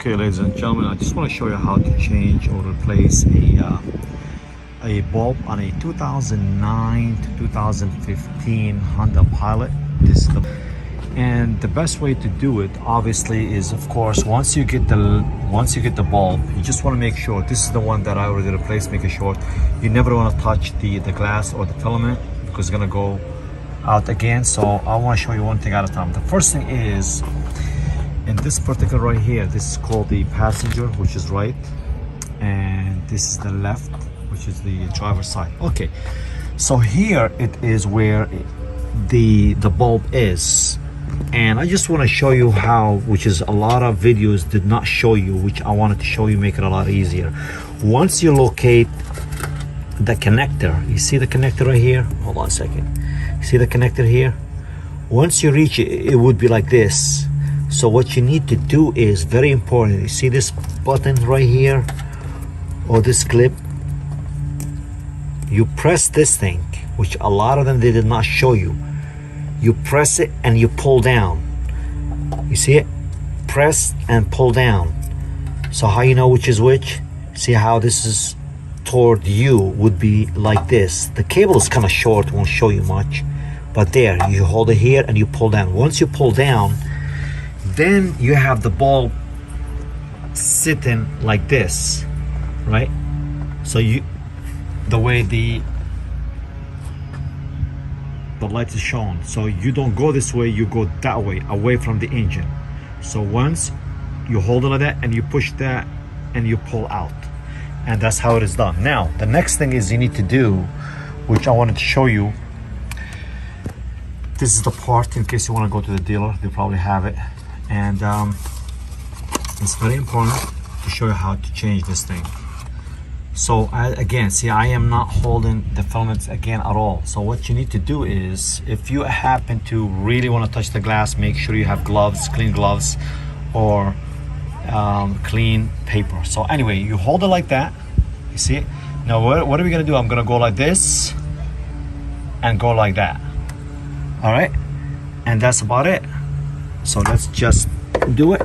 Okay, ladies and gentlemen, I just want to show you how to change or replace a bulb on a 2009 to 2015 Honda Pilot. And the best way to do it obviously is, of course, once you get the bulb, you just want to make sure this is the one that I already replaced. Make it short. You never want to touch the glass or the filament because it's gonna go out again. So I want to show you one thing at a time. The first thing is, in this particular right here, this is called the passenger, which is right, and this is the left, which is the driver's side. Okay, so here it is where the bulb is, and I just want to show you how, which is a lot of videos did not show you, which I wanted to show you, make it a lot easier. Once you locate the connector, you see the connector right here, hold on a second, you see the connector here? Once you reach it, it would be like this. So what you need to do is very important. You see this button right here, or this clip? You press this thing, which a lot of them they did not show you. You press it and you pull down. You see it? Press and pull down. So how you know which is which? See how this is toward you would be like this. The cable is kind of short, won't show you much. But there, you hold it here and you pull down. Once you pull down, then you have the bulb sitting like this, right? So the way the light is shown, so you don't go this way, you go that way, away from the engine. So once you hold it like that and you push that and you pull out, and that's how it is done. Now the next thing is you need to do, which I wanted to show you. This is the part, in case you want to go to the dealer, they probably have it. And it's very important to show you how to change this thing. So again, see, I am not holding the filaments again at all. So what you need to do is, if you happen to really want to touch the glass, make sure you have gloves, clean gloves, or clean paper. So anyway, you hold it like that, you see it? Now what are we gonna do? I'm gonna go like this and go like that. All right, and that's about it. So let's just do it.